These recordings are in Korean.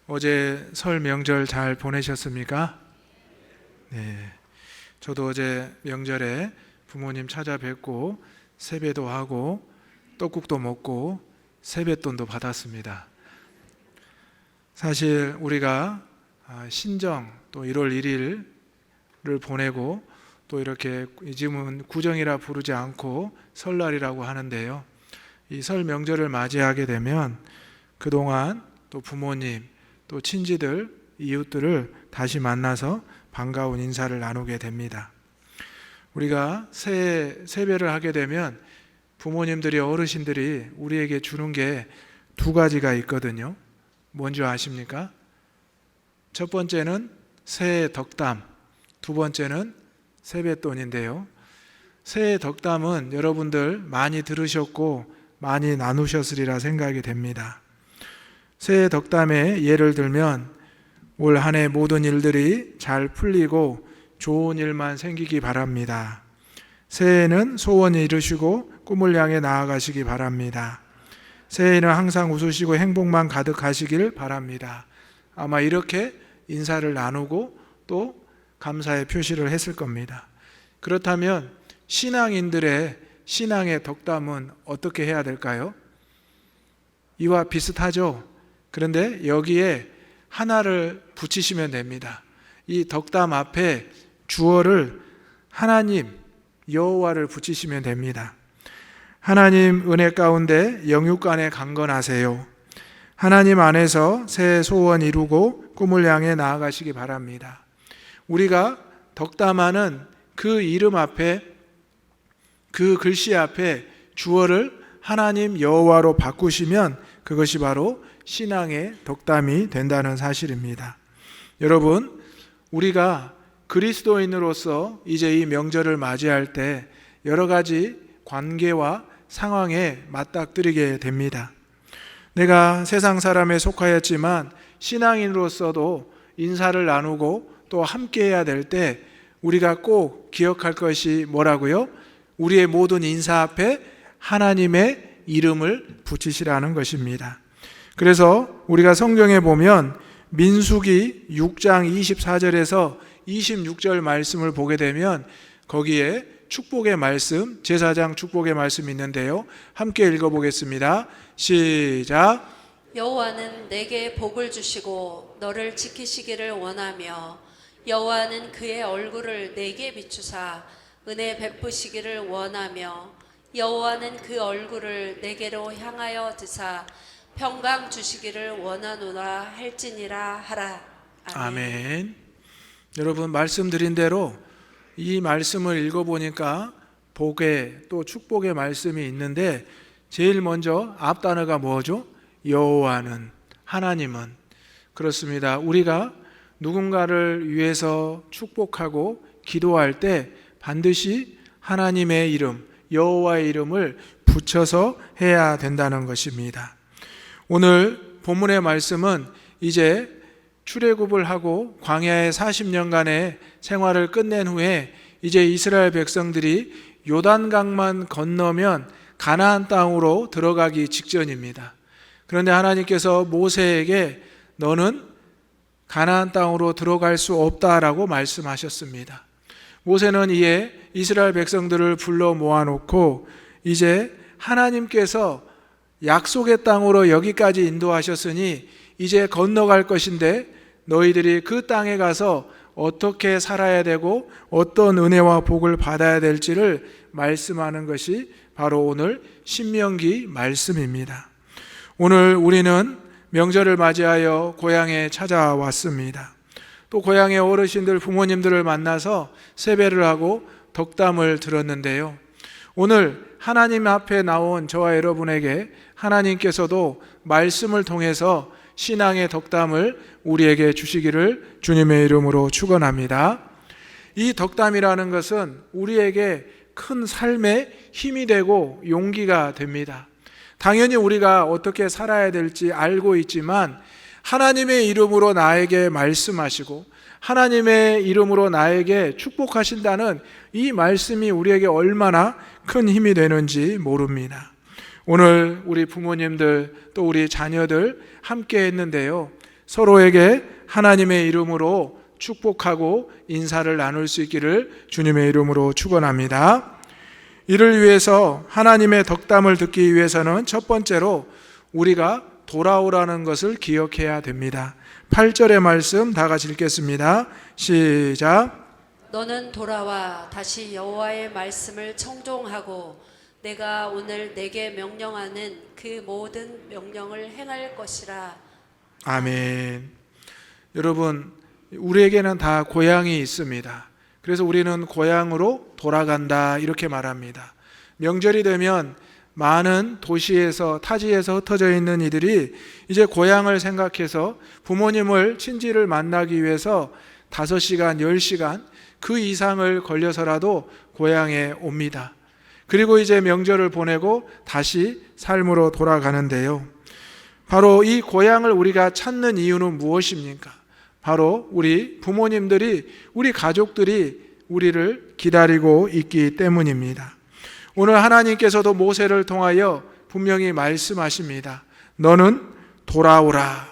어제 설 명절 잘 보내셨습니까? 네. 저도 어제 명절에 부모님 찾아뵙고 세배도 하고 떡국도 먹고 세뱃돈도 받았습니다. 사실 우리가 신정 또 1월 1일을 보내고 또 이렇게 지금은 구정이라 부르지 않고 설날이라고 하는데요. 이 설 명절을 맞이하게 되면 그동안 또 부모님 또 친지들, 이웃들을 다시 만나서 반가운 인사를 나누게 됩니다. 우리가 세배를 하게 되면 부모님들이 어르신들이 우리에게 주는 게 두 가지가 있거든요. 뭔지 아십니까? 첫 번째는 새해 덕담, 두 번째는 세뱃돈인데요. 새해 덕담은 여러분들 많이 들으셨고 많이 나누셨으리라 생각이 됩니다. 새해 덕담에 예를 들면 올 한 해 모든 일들이 잘 풀리고 좋은 일만 생기기 바랍니다. 새해에는 소원을 이루시고 꿈을 향해 나아가시기 바랍니다. 새해에는 항상 웃으시고 행복만 가득하시길 바랍니다. 아마 이렇게 인사를 나누고 또 감사의 표시를 했을 겁니다. 그렇다면 신앙인들의 신앙의 덕담은 어떻게 해야 될까요? 이와 비슷하죠? 그런데 여기에 하나를 붙이시면 됩니다. 이 덕담 앞에 주어를 하나님, 여호와를 붙이시면 됩니다. 하나님 은혜 가운데 영육간에 강건하세요. 하나님 안에서 새 소원 이루고 꿈을 향해 나아가시기 바랍니다. 우리가 덕담하는 그 이름 앞에, 그 글씨 앞에 주어를 하나님 여호와로 바꾸시면 그것이 바로 신앙의 덕담이 된다는 사실입니다. 여러분, 우리가 그리스도인으로서 이제 이 명절을 맞이할 때 여러 가지 관계와 상황에 맞닥뜨리게 됩니다. 내가 세상 사람에 속하였지만 신앙인으로서도 인사를 나누고 또 함께해야 될 때 우리가 꼭 기억할 것이 뭐라고요? 우리의 모든 인사 앞에 하나님의 이름을 붙이시라는 것입니다. 그래서 우리가 성경에 보면 민수기 6장 24절에서 26절 말씀을 보게 되면 거기에 축복의 말씀, 제사장 축복의 말씀이 있는데요. 함께 읽어보겠습니다. 시작. 여호와는 내게 복을 주시고 너를 지키시기를 원하며 여호와는 그의 얼굴을 내게 비추사 은혜 베푸시기를 원하며 여호와는 그 얼굴을 내게로 향하여 드사 평강 주시기를 원하노라 할지니라 하라. 아멘. 여러분, 말씀드린 대로 이 말씀을 읽어보니까 복의 또 축복의 말씀이 있는데 제일 먼저 앞 단어가 뭐죠? 여호와는, 하나님은. 그렇습니다. 우리가 누군가를 위해서 축복하고 기도할 때 반드시 하나님의 이름, 여호와의 이름을 붙여서 해야 된다는 것입니다. 오늘 본문의 말씀은 이제 출애굽을 하고 광야의 40년간의 생활을 끝낸 후에 이제 이스라엘 백성들이 요단강만 건너면 가나안 땅으로 들어가기 직전입니다. 그런데 하나님께서 모세에게 너는 가나안 땅으로 들어갈 수 없다라고 말씀하셨습니다. 모세는 이에 이스라엘 백성들을 불러 모아놓고 이제 하나님께서 약속의 땅으로 여기까지 인도하셨으니 이제 건너갈 것인데 너희들이 그 땅에 가서 어떻게 살아야 되고 어떤 은혜와 복을 받아야 될지를 말씀하는 것이 바로 오늘 신명기 말씀입니다. 오늘 우리는 명절을 맞이하여 고향에 찾아왔습니다. 또 고향의 어르신들, 부모님들을 만나서 세배를 하고 덕담을 들었는데요. 오늘 하나님 앞에 나온 저와 여러분에게 하나님께서도 말씀을 통해서 신앙의 덕담을 우리에게 주시기를 주님의 이름으로 축원합니다. 이 덕담이라는 것은 우리에게 큰 삶의 힘이 되고 용기가 됩니다. 당연히 우리가 어떻게 살아야 될지 알고 있지만 하나님의 이름으로 나에게 말씀하시고 하나님의 이름으로 나에게 축복하신다는 이 말씀이 우리에게 얼마나 큰 힘이 되는지 모릅니다. 오늘 우리 부모님들 또 우리 자녀들 함께 했는데요. 서로에게 하나님의 이름으로 축복하고 인사를 나눌 수 있기를 주님의 이름으로 축원합니다. 이를 위해서 하나님의 덕담을 듣기 위해서는 첫 번째로 우리가 돌아오라는 것을 기억해야 됩니다. 8절의 말씀 다 같이 읽겠습니다. 시작. 너는 돌아와 다시 여호와의 말씀을 청종하고 내가 오늘 내게 명령하는 그 모든 명령을 행할 것이라. 아멘. 여러분, 우리에게는 다 고향이 있습니다. 그래서 우리는 고향으로 돌아간다 이렇게 말합니다. 명절이 되면 많은 도시에서 타지에서 흩어져 있는 이들이 이제 고향을 생각해서 부모님을 친지를 만나기 위해서 5시간, 10시간 그 이상을 걸려서라도 고향에 옵니다. 그리고 이제 명절을 보내고 다시 삶으로 돌아가는데요. 바로 이 고향을 우리가 찾는 이유는 무엇입니까? 바로 우리 부모님들이, 우리 가족들이 우리를 기다리고 있기 때문입니다. 오늘 하나님께서도 모세를 통하여 분명히 말씀하십니다. 너는 돌아오라.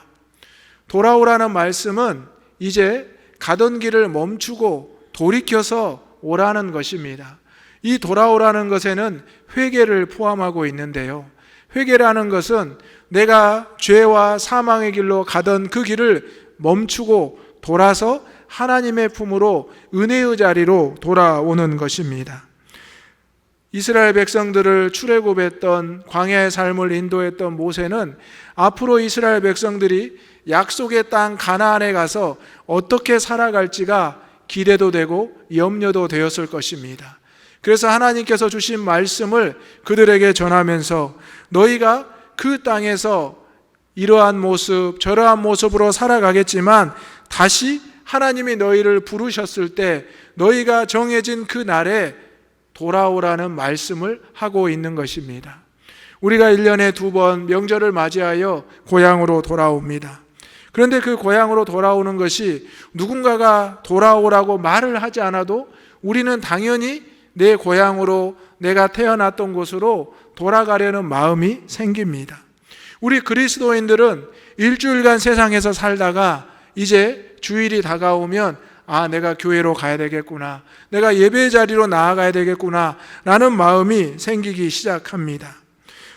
돌아오라는 말씀은 이제 가던 길을 멈추고 돌이켜서 오라는 것입니다. 이 돌아오라는 것에는 회개를 포함하고 있는데요. 회개라는 것은 내가 죄와 사망의 길로 가던 그 길을 멈추고 돌아서 하나님의 품으로 은혜의 자리로 돌아오는 것입니다. 이스라엘 백성들을 출애굽했던 광야의 삶을 인도했던 모세는 앞으로 이스라엘 백성들이 약속의 땅 가나안에 가서 어떻게 살아갈지가 기대도 되고 염려도 되었을 것입니다. 그래서 하나님께서 주신 말씀을 그들에게 전하면서 너희가 그 땅에서 이러한 모습 저러한 모습으로 살아가겠지만 다시 하나님이 너희를 부르셨을 때 너희가 정해진 그 날에 돌아오라는 말씀을 하고 있는 것입니다. 우리가 1년에 2번 명절을 맞이하여 고향으로 돌아옵니다. 그런데 그 고향으로 돌아오는 것이 누군가가 돌아오라고 말을 하지 않아도 우리는 당연히 내 고향으로, 내가 태어났던 곳으로 돌아가려는 마음이 생깁니다. 우리 그리스도인들은 일주일간 세상에서 살다가 이제 주일이 다가오면 내가 교회로 가야 되겠구나, 내가 예배의 자리로 나아가야 되겠구나 라는 마음이 생기기 시작합니다.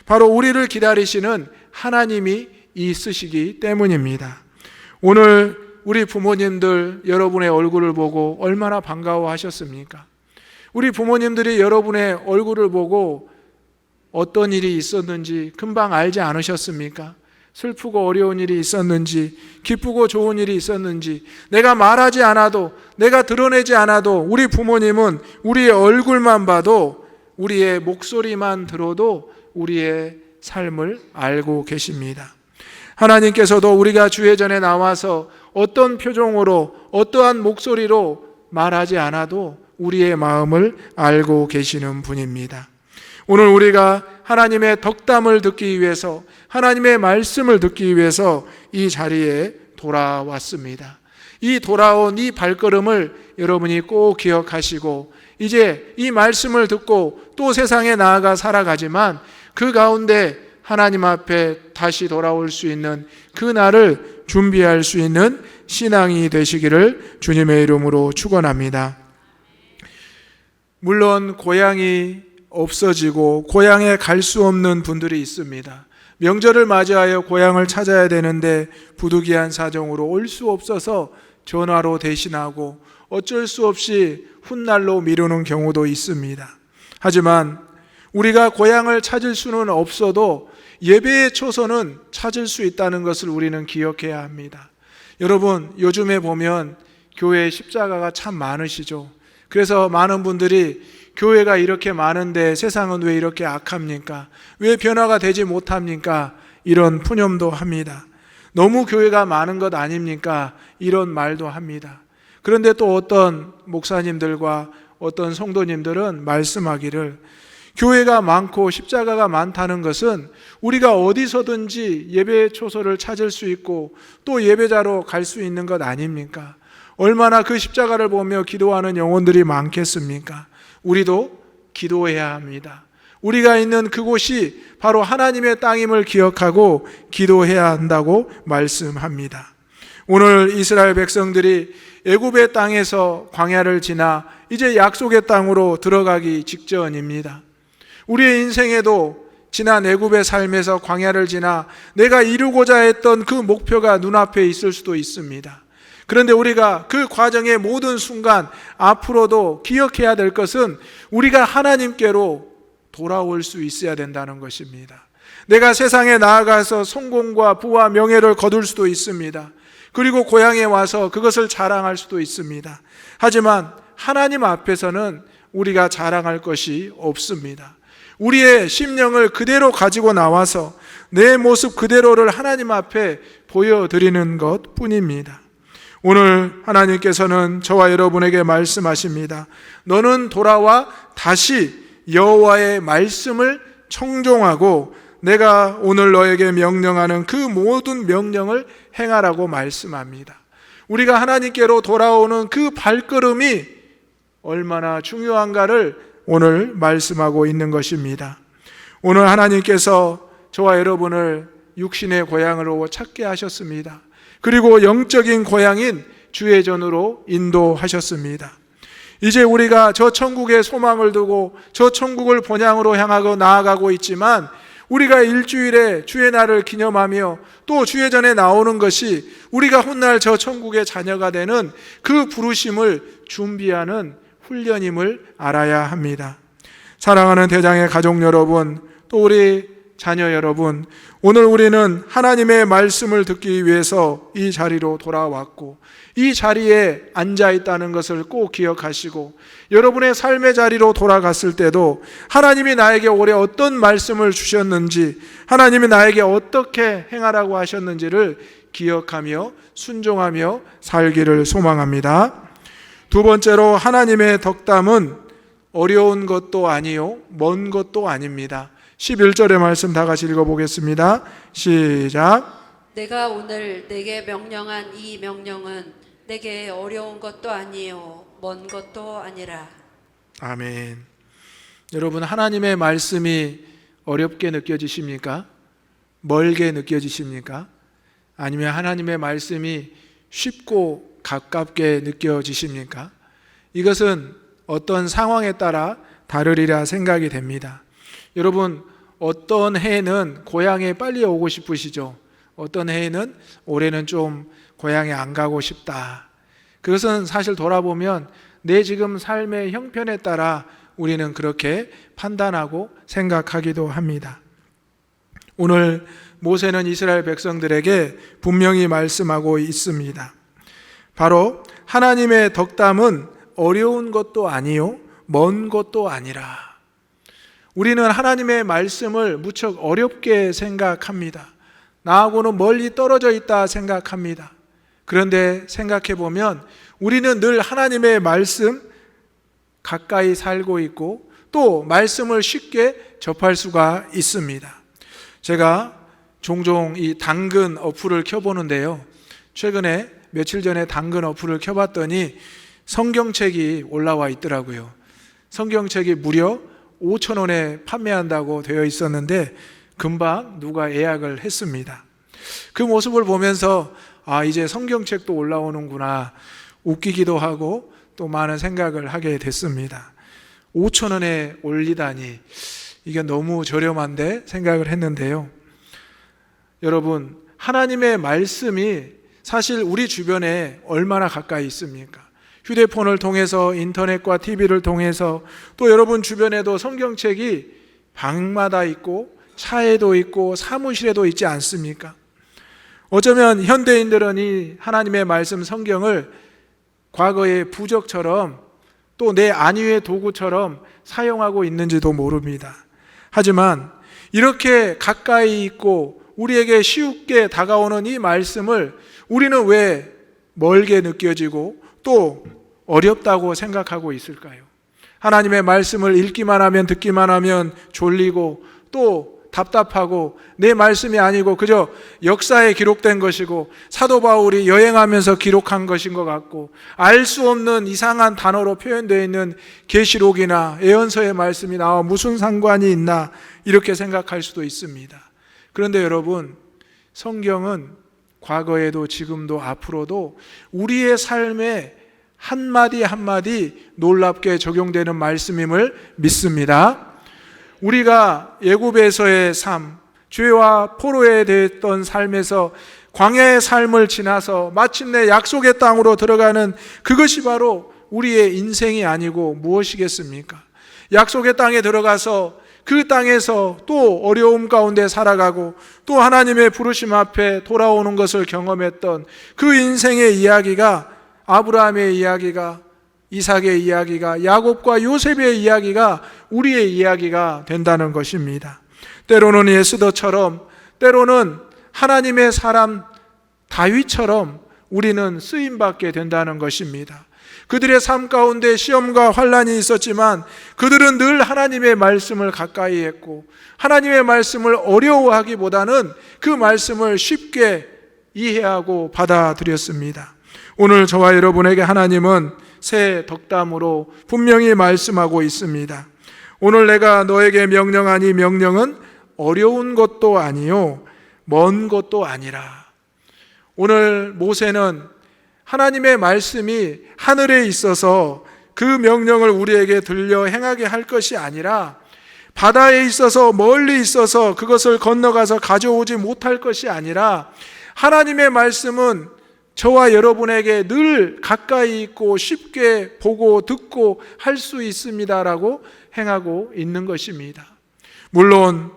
바로 우리를 기다리시는 하나님이 있으시기 때문입니다. 오늘 우리 부모님들 여러분의 얼굴을 보고 얼마나 반가워하셨습니까? 우리 부모님들이 여러분의 얼굴을 보고 어떤 일이 있었는지 금방 알지 않으셨습니까? 슬프고 어려운 일이 있었는지, 기쁘고 좋은 일이 있었는지, 내가 말하지 않아도, 내가 드러내지 않아도 우리 부모님은 우리의 얼굴만 봐도, 우리의 목소리만 들어도 우리의 삶을 알고 계십니다. 하나님께서도 우리가 주회전에 나와서 어떤 표정으로, 어떠한 목소리로 말하지 않아도 우리의 마음을 알고 계시는 분입니다. 오늘 우리가 하나님의 덕담을 듣기 위해서, 하나님의 말씀을 듣기 위해서 이 자리에 돌아왔습니다. 이 돌아온 이 발걸음을 여러분이 꼭 기억하시고, 이제 이 말씀을 듣고 또 세상에 나아가 살아가지만 그 가운데 하나님 앞에 다시 돌아올 수 있는 그 날을 준비할 수 있는 신앙이 되시기를 주님의 이름으로 축원합니다. 물론 고향이 없어지고 고향에 갈 수 없는 분들이 있습니다. 명절을 맞이하여 고향을 찾아야 되는데 부득이한 사정으로 올 수 없어서 전화로 대신하고 어쩔 수 없이 훗날로 미루는 경우도 있습니다. 하지만 우리가 고향을 찾을 수는 없어도 예배의 초소는 찾을 수 있다는 것을 우리는 기억해야 합니다. 여러분, 요즘에 보면 교회에 십자가가 참 많으시죠. 그래서 많은 분들이 교회가 이렇게 많은데 세상은 왜 이렇게 악합니까? 왜 변화가 되지 못합니까? 이런 푸념도 합니다. 너무 교회가 많은 것 아닙니까? 이런 말도 합니다. 그런데 또 어떤 목사님들과 어떤 성도님들은 말씀하기를 교회가 많고 십자가가 많다는 것은 우리가 어디서든지 예배의 초소를 찾을 수 있고 또 예배자로 갈 수 있는 것 아닙니까? 얼마나 그 십자가를 보며 기도하는 영혼들이 많겠습니까? 우리도 기도해야 합니다. 우리가 있는 그곳이 바로 하나님의 땅임을 기억하고 기도해야 한다고 말씀합니다. 오늘 이스라엘 백성들이 애굽의 땅에서 광야를 지나 이제 약속의 땅으로 들어가기 직전입니다. 우리의 인생에도 지난 애굽의 삶에서 광야를 지나 내가 이루고자 했던 그 목표가 눈앞에 있을 수도 있습니다. 그런데 우리가 그 과정의 모든 순간 앞으로도 기억해야 될 것은 우리가 하나님께로 돌아올 수 있어야 된다는 것입니다. 내가 세상에 나아가서 성공과 부와 명예를 거둘 수도 있습니다. 그리고 고향에 와서 그것을 자랑할 수도 있습니다. 하지만 하나님 앞에서는 우리가 자랑할 것이 없습니다. 우리의 심령을 그대로 가지고 나와서 내 모습 그대로를 하나님 앞에 보여드리는 것 뿐입니다. 오늘 하나님께서는 저와 여러분에게 말씀하십니다. 너는 돌아와 다시 여호와의 말씀을 청종하고 내가 오늘 너에게 명령하는 그 모든 명령을 행하라고 말씀합니다. 우리가 하나님께로 돌아오는 그 발걸음이 얼마나 중요한가를 오늘 말씀하고 있는 것입니다. 오늘 하나님께서 저와 여러분을 육신의 고향으로 찾게 하셨습니다. 그리고 영적인 고향인 주의 전으로 인도하셨습니다. 이제 우리가 저 천국의 소망을 두고 저 천국을 본향으로 향하고 나아가고 있지만 우리가 일주일에 주의 날을 기념하며 또 주의 전에 나오는 것이 우리가 훗날 저 천국의 자녀가 되는 그 부르심을 준비하는 훈련임을 알아야 합니다. 사랑하는 대장의 가족 여러분, 또 우리 자녀 여러분, 오늘 우리는 하나님의 말씀을 듣기 위해서 이 자리로 돌아왔고 이 자리에 앉아 있다는 것을 꼭 기억하시고 여러분의 삶의 자리로 돌아갔을 때도 하나님이 나에게 올해 어떤 말씀을 주셨는지, 하나님이 나에게 어떻게 행하라고 하셨는지를 기억하며 순종하며 살기를 소망합니다. 두 번째로, 하나님의 덕담은 어려운 것도 아니요 먼 것도 아닙니다. 11절의 말씀 다 같이 읽어보겠습니다. 시작. 내가 오늘 내게 명령한 이 명령은 내게 어려운 것도 아니요 먼 것도 아니라. 아멘. 여러분, 하나님의 말씀이 어렵게 느껴지십니까? 멀게 느껴지십니까? 아니면 하나님의 말씀이 쉽고 가깝게 느껴지십니까? 이것은 어떤 상황에 따라 다르리라 생각이 됩니다. 여러분, 어떤 해에는 고향에 빨리 오고 싶으시죠? 어떤 해에는 올해는 좀 고향에 안 가고 싶다. 그것은 사실 돌아보면 내 지금 삶의 형편에 따라 우리는 그렇게 판단하고 생각하기도 합니다. 오늘 모세는 이스라엘 백성들에게 분명히 말씀하고 있습니다. 바로 하나님의 덕담은 어려운 것도 아니요 먼 것도 아니라. 우리는 하나님의 말씀을 무척 어렵게 생각합니다. 나하고는 멀리 떨어져 있다 생각합니다. 그런데 생각해 보면 우리는 늘 하나님의 말씀 가까이 살고 있고 또 말씀을 쉽게 접할 수가 있습니다. 제가 종종 이 당근 어플을 켜보는데요. 최근에 며칠 전에 당근 어플을 켜봤더니 성경책이 올라와 있더라고요. 성경책이 무려 5,000원에 판매한다고 되어 있었는데 금방 누가 예약을 했습니다. 그 모습을 보면서 이제 성경책도 올라오는구나, 웃기기도 하고 또 많은 생각을 하게 됐습니다. 5,000원에 올리다니 이게 너무 저렴한데 생각을 했는데요. 여러분, 하나님의 말씀이 사실 우리 주변에 얼마나 가까이 있습니까? 휴대폰을 통해서, 인터넷과 TV를 통해서, 또 여러분 주변에도 성경책이 방마다 있고 차에도 있고 사무실에도 있지 않습니까? 어쩌면 현대인들은 이 하나님의 말씀 성경을 과거의 부적처럼 또 내 안위의 도구처럼 사용하고 있는지도 모릅니다. 하지만 이렇게 가까이 있고 우리에게 쉽게 다가오는 이 말씀을 우리는 왜 멀게 느껴지고 또 어렵다고 생각하고 있을까요? 하나님의 말씀을 읽기만 하면, 듣기만 하면 졸리고 또 답답하고 내 말씀이 아니고 그저 역사에 기록된 것이고 사도 바울이 여행하면서 기록한 것인 것 같고 알 수 없는 이상한 단어로 표현되어 있는 계시록이나 예언서의 말씀이 나와 무슨 상관이 있나 이렇게 생각할 수도 있습니다. 그런데 여러분, 성경은 과거에도 지금도 앞으로도 우리의 삶에 한마디 한마디 놀랍게 적용되는 말씀임을 믿습니다. 우리가 애굽에서의 삶, 죄와 포로에 대했던 삶에서 광야의 삶을 지나서 마침내 약속의 땅으로 들어가는 그것이 바로 우리의 인생이 아니고 무엇이겠습니까? 약속의 땅에 들어가서 그 땅에서 또 어려움 가운데 살아가고 또 하나님의 부르심 앞에 돌아오는 것을 경험했던 그 인생의 이야기가, 아브라함의 이야기가, 이삭의 이야기가, 야곱과 요셉의 이야기가 우리의 이야기가 된다는 것입니다. 때로는 에스더처럼, 때로는 하나님의 사람 다윗처럼 우리는 쓰임받게 된다는 것입니다. 그들의 삶 가운데 시험과 환난이 있었지만 그들은 늘 하나님의 말씀을 가까이 했고 하나님의 말씀을 어려워하기보다는 그 말씀을 쉽게 이해하고 받아들였습니다. 오늘 저와 여러분에게 하나님은 새 덕담으로 분명히 말씀하고 있습니다. 오늘 내가 너에게 명령하니 명령은 어려운 것도 아니요 먼 것도 아니라. 오늘 모세는 하나님의 말씀이 하늘에 있어서 그 명령을 우리에게 들려 행하게 할 것이 아니라 바다에 있어서 멀리 있어서 그것을 건너가서 가져오지 못할 것이 아니라 하나님의 말씀은 저와 여러분에게 늘 가까이 있고 쉽게 보고 듣고 할 수 있습니다라고 행하고 있는 것입니다. 물론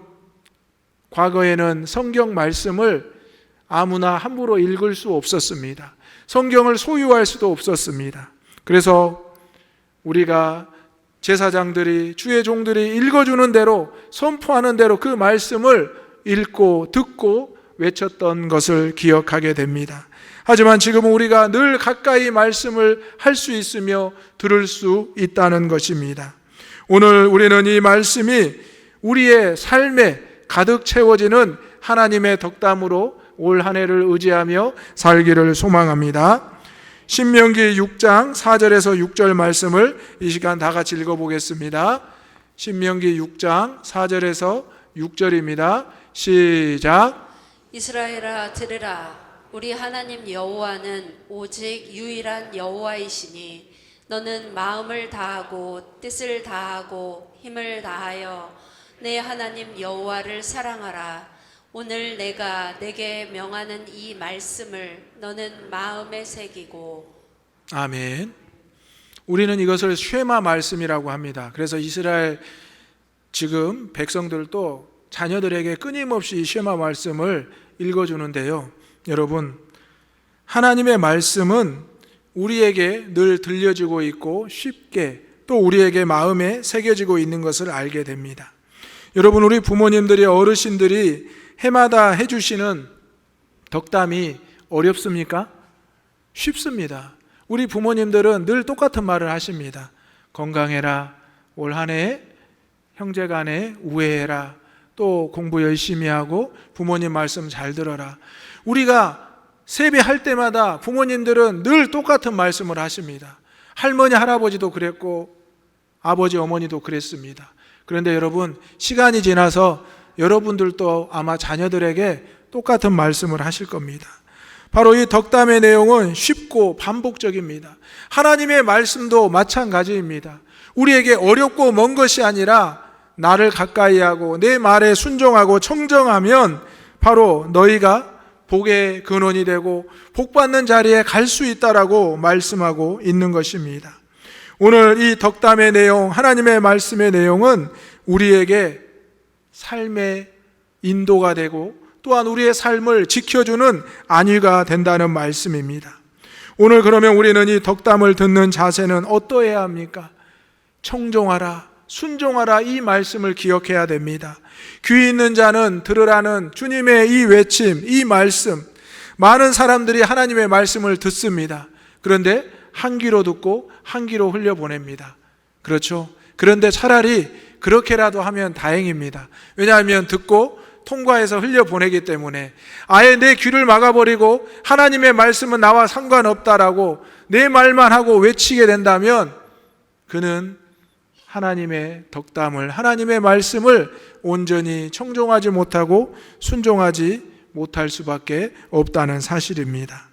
과거에는 성경 말씀을 아무나 함부로 읽을 수 없었습니다. 성경을 소유할 수도 없었습니다. 그래서 우리가 제사장들이, 주의 종들이 읽어주는 대로, 선포하는 대로 그 말씀을 읽고 듣고 외쳤던 것을 기억하게 됩니다. 하지만 지금은 우리가 늘 가까이 말씀을 할 수 있으며 들을 수 있다는 것입니다. 오늘 우리는 이 말씀이 우리의 삶에 가득 채워지는 하나님의 덕담으로 올 한 해를 의지하며 살기를 소망합니다. 신명기 6장 4절에서 6절 말씀을 이 시간 다 같이 읽어보겠습니다. 신명기 6장 4절에서 6절입니다. 시작. 이스라엘아 들으라. 우리 하나님 여호와는 오직 유일한 여호와이시니 너는 마음을 다하고 뜻을 다하고 힘을 다하여 내 하나님 여호와를 사랑하라. 오늘 내가 내게 명하는 이 말씀을 너는 마음에 새기고. 아멘. 우리는 이것을 쉐마 말씀이라고 합니다. 그래서 이스라엘 지금 백성들도 자녀들에게 끊임없이 이 쉐마 말씀을 읽어주는데요. 여러분, 하나님의 말씀은 우리에게 늘 들려지고 있고 쉽게 또 우리에게 마음에 새겨지고 있는 것을 알게 됩니다. 여러분, 우리 부모님들이, 어르신들이 해마다 해주시는 덕담이 어렵습니까? 쉽습니다. 우리 부모님들은 늘 똑같은 말을 하십니다. 건강해라, 올 한 해 형제간에 우애해라, 또 공부 열심히 하고 부모님 말씀 잘 들어라. 우리가 세배할 때마다 부모님들은 늘 똑같은 말씀을 하십니다. 할머니, 할아버지도 그랬고 아버지, 어머니도 그랬습니다. 그런데 여러분, 시간이 지나서 여러분들도 아마 자녀들에게 똑같은 말씀을 하실 겁니다. 바로 이 덕담의 내용은 쉽고 반복적입니다. 하나님의 말씀도 마찬가지입니다. 우리에게 어렵고 먼 것이 아니라 나를 가까이 하고 내 말에 순종하고 청정하면 바로 너희가 복의 근원이 되고 복받는 자리에 갈 수 있다라고 말씀하고 있는 것입니다. 오늘 이 덕담의 내용, 하나님의 말씀의 내용은 우리에게 삶의 인도가 되고 또한 우리의 삶을 지켜주는 안위가 된다는 말씀입니다. 오늘 그러면 우리는 이 덕담을 듣는 자세는 어떠해야 합니까? 청종하라, 순종하라, 이 말씀을 기억해야 됩니다. 귀 있는 자는 들으라는 주님의 이 외침, 이 말씀, 많은 사람들이 하나님의 말씀을 듣습니다. 그런데 한 귀로 듣고 한 귀로 흘려보냅니다. 그렇죠? 그런데 차라리 그렇게라도 하면 다행입니다. 왜냐하면 듣고 통과해서 흘려보내기 때문에 아예 내 귀를 막아버리고 하나님의 말씀은 나와 상관없다라고 내 말만 하고 외치게 된다면 그는 하나님의 덕담을, 하나님의 말씀을 온전히 청종하지 못하고 순종하지 못할 수밖에 없다는 사실입니다.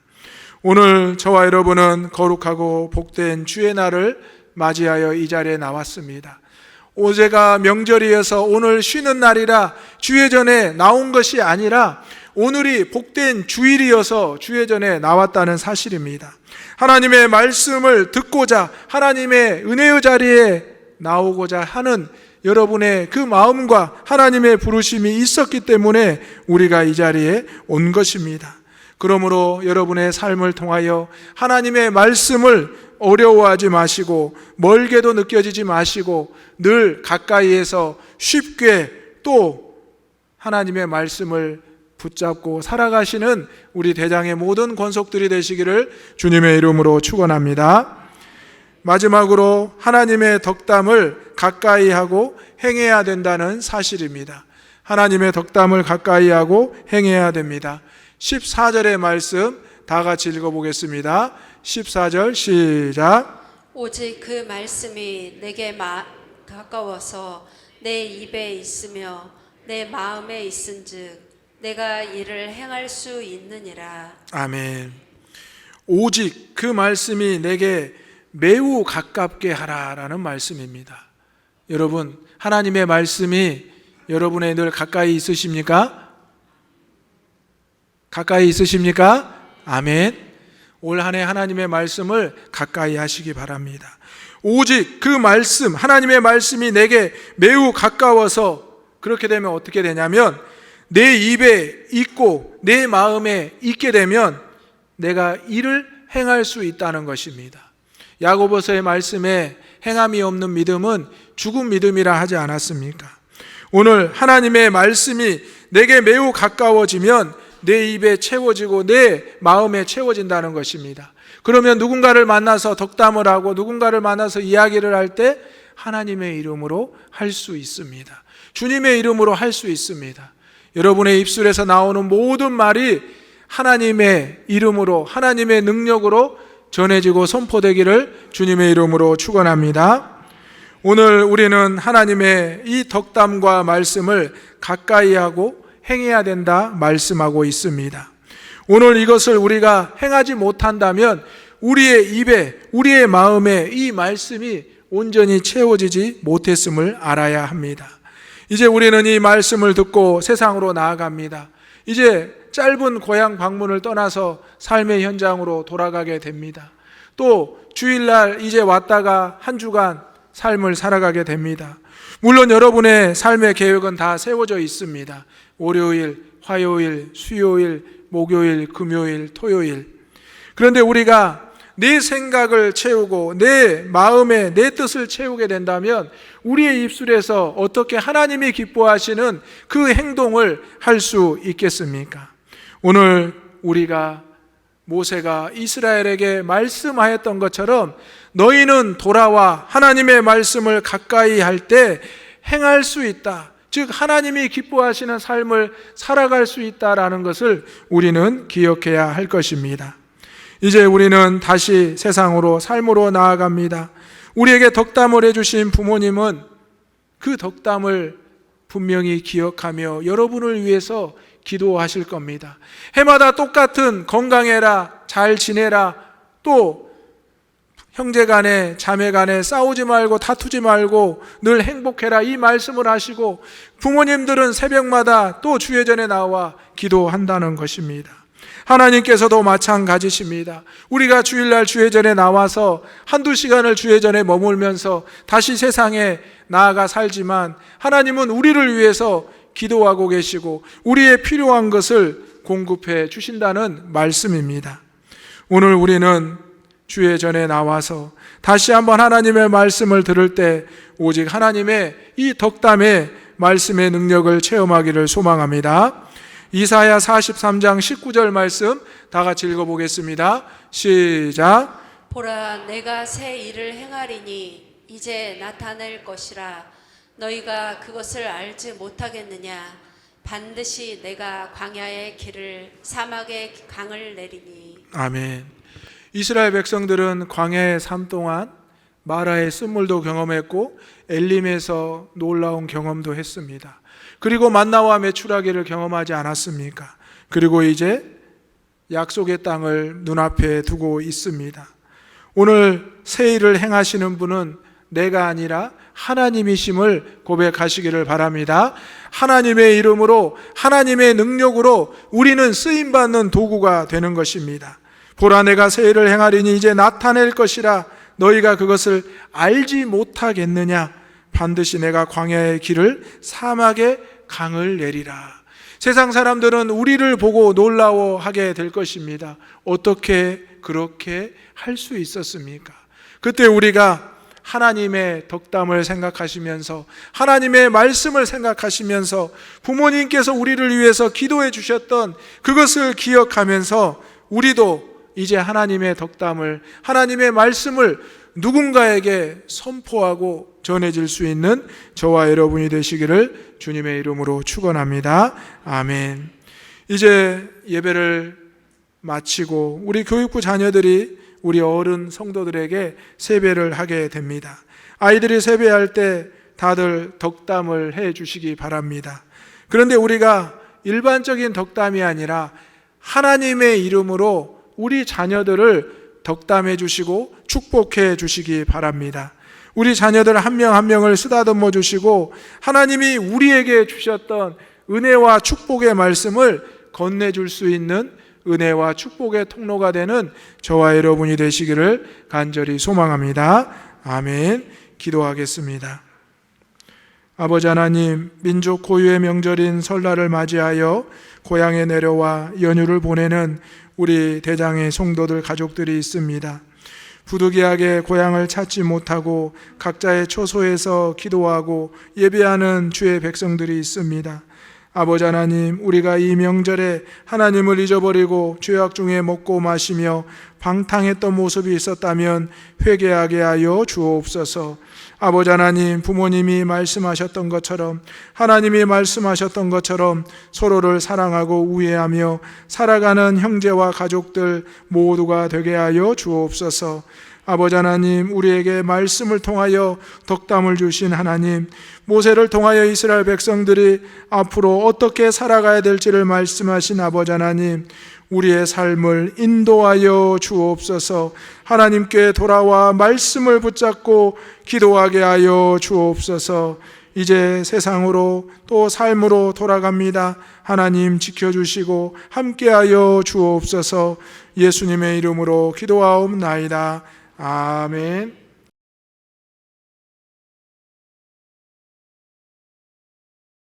오늘 저와 여러분은 거룩하고 복된 주의 날을 맞이하여 이 자리에 나왔습니다. 어제가 명절이어서 오늘 쉬는 날이라 주회전에 나온 것이 아니라 오늘이 복된 주일이어서 주회전에 나왔다는 사실입니다. 하나님의 말씀을 듣고자 하나님의 은혜의 자리에 나오고자 하는 여러분의 그 마음과 하나님의 부르심이 있었기 때문에 우리가 이 자리에 온 것입니다. 그러므로 여러분의 삶을 통하여 하나님의 말씀을 어려워하지 마시고 멀게도 느껴지지 마시고 늘 가까이에서 쉽게 또 하나님의 말씀을 붙잡고 살아가시는 우리 대장의 모든 권속들이 되시기를 주님의 이름으로 축원합니다. 마지막으로 하나님의 덕담을 가까이 하고 행해야 된다는 사실입니다. 하나님의 덕담을 가까이 하고 행해야 됩니다. 14절의 말씀 다 같이 읽어보겠습니다. 14절 시작. 오직 그 말씀이 내게 가까워서 내 입에 있으며 내 마음에 있은즉 내가 이를 행할 수 있느니라. 아멘. 오직 그 말씀이 내게 매우 가깝게 하라라는 말씀입니다. 여러분, 하나님의 말씀이 여러분의 늘 가까이 있으십니까? 가까이 있으십니까? 아멘. 올 한 해 하나님의 말씀을 가까이 하시기 바랍니다. 오직 그 말씀, 하나님의 말씀이 내게 매우 가까워서 그렇게 되면 어떻게 되냐면 내 입에 있고 내 마음에 있게 되면 내가 이를 행할 수 있다는 것입니다. 야고보서의 말씀에 행함이 없는 믿음은 죽은 믿음이라 하지 않았습니까? 오늘 하나님의 말씀이 내게 매우 가까워지면 내 입에 채워지고 내 마음에 채워진다는 것입니다. 그러면 누군가를 만나서 덕담을 하고 누군가를 만나서 이야기를 할 때 하나님의 이름으로 할 수 있습니다. 주님의 이름으로 할 수 있습니다. 여러분의 입술에서 나오는 모든 말이 하나님의 이름으로 하나님의 능력으로 전해지고 선포되기를 주님의 이름으로 축원합니다. 오늘 우리는 하나님의 이 덕담과 말씀을 가까이 하고 행해야 된다 말씀하고 있습니다. 오늘 이것을 우리가 행하지 못한다면 우리의 입에 우리의 마음에 이 말씀이 온전히 채워지지 못했음을 알아야 합니다. 이제 우리는 이 말씀을 듣고 세상으로 나아갑니다. 이제 짧은 고향 방문을 떠나서 삶의 현장으로 돌아가게 됩니다. 또 주일날 이제 왔다가 한 주간 삶을 살아가게 됩니다. 물론 여러분의 삶의 계획은 다 세워져 있습니다. 월요일, 화요일, 수요일, 목요일, 금요일, 토요일. 그런데 우리가 내 생각을 채우고 내 마음에 내 뜻을 채우게 된다면 우리의 입술에서 어떻게 하나님이 기뻐하시는 그 행동을 할 수 있겠습니까? 오늘 우리가 모세가 이스라엘에게 말씀하였던 것처럼 너희는 돌아와 하나님의 말씀을 가까이 할 때 행할 수 있다. 즉 하나님이 기뻐하시는 삶을 살아갈 수 있다라는 것을 우리는 기억해야 할 것입니다. 이제 우리는 다시 세상으로 삶으로 나아갑니다. 우리에게 덕담을 해주신 부모님은 그 덕담을 분명히 기억하며 여러분을 위해서 기도하실 겁니다. 해마다 똑같은 건강해라, 잘 지내라, 또 형제간에 자매간에 싸우지 말고 다투지 말고 늘 행복해라 이 말씀을 하시고 부모님들은 새벽마다 또 주회전에 나와 기도한다는 것입니다. 하나님께서도 마찬가지십니다. 우리가 주일날 주회전에 나와서 한두 시간을 주회전에 머물면서 다시 세상에 나아가 살지만 하나님은 우리를 위해서 기도하고 계시고 우리의 필요한 것을 공급해 주신다는 말씀입니다. 오늘 우리는 주회전에 나와서 다시 한번 하나님의 말씀을 들을 때 오직 하나님의 이 덕담의 말씀의 능력을 체험하기를 소망합니다. 이사야 43장 19절 말씀 다 같이 읽어보겠습니다. 시작. 보라, 내가 새 일을 행하리니 이제 나타낼 것이라. 너희가 그것을 알지 못하겠느냐? 반드시 내가 광야의 길을 사막의 강을 내리니. 아멘. 이스라엘 백성들은 광야의 삶 동안 마라의 쓴물도 경험했고 엘림에서 놀라운 경험도 했습니다. 그리고 만나와 메추라기를 경험하지 않았습니까? 그리고 이제 약속의 땅을 눈앞에 두고 있습니다. 오늘 새 일을 행하시는 분은 내가 아니라 하나님이심을 고백하시기를 바랍니다. 하나님의 이름으로, 하나님의 능력으로 우리는 쓰임받는 도구가 되는 것입니다. 보라, 내가 새 일을 행하리니 이제 나타낼 것이라. 너희가 그것을 알지 못하겠느냐? 반드시 내가 광야의 길을, 사막의 강을 내리라. 세상 사람들은 우리를 보고 놀라워하게 될 것입니다. 어떻게 그렇게 할 수 있었습니까? 그때 우리가 하나님의 덕담을 생각하시면서, 하나님의 말씀을 생각하시면서, 부모님께서 우리를 위해서 기도해 주셨던 그것을 기억하면서 우리도 이제 하나님의 덕담을, 하나님의 말씀을 누군가에게 선포하고 전해질 수 있는 저와 여러분이 되시기를 주님의 이름으로 축원합니다. 아멘. 이제 예배를 마치고 우리 교육부 자녀들이 우리 어른 성도들에게 세배를 하게 됩니다. 아이들이 세배할 때 다들 덕담을 해 주시기 바랍니다. 그런데 우리가 일반적인 덕담이 아니라 하나님의 이름으로 우리 자녀들을 덕담해 주시고 축복해 주시기 바랍니다. 우리 자녀들 한 명 한 명을 쓰다듬어 주시고 하나님이 우리에게 주셨던 은혜와 축복의 말씀을 건네줄 수 있는 은혜와 축복의 통로가 되는 저와 여러분이 되시기를 간절히 소망합니다. 아멘. 기도하겠습니다. 아버지 하나님, 민족 고유의 명절인 설날을 맞이하여 고향에 내려와 연휴를 보내는 우리 대장의 성도들 가족들이 있습니다. 부득이하게 고향을 찾지 못하고 각자의 처소에서 기도하고 예배하는 주의 백성들이 있습니다. 아버지 하나님, 우리가 이 명절에 하나님을 잊어버리고 죄악 중에 먹고 마시며 방탕했던 모습이 있었다면 회개하게 하여 주옵소서. 아버지 하나님, 부모님이 말씀하셨던 것처럼, 하나님이 말씀하셨던 것처럼 서로를 사랑하고 우애하며 살아가는 형제와 가족들 모두가 되게 하여 주옵소서. 아버지 하나님, 우리에게 말씀을 통하여 덕담을 주신 하나님, 모세를 통하여 이스라엘 백성들이 앞으로 어떻게 살아가야 될지를 말씀하신 아버지 하나님, 우리의 삶을 인도하여 주옵소서. 하나님께 돌아와 말씀을 붙잡고 기도하게 하여 주옵소서. 이제 세상으로 또 삶으로 돌아갑니다. 하나님 지켜주시고 함께하여 주옵소서. 예수님의 이름으로 기도하옵나이다. 아멘.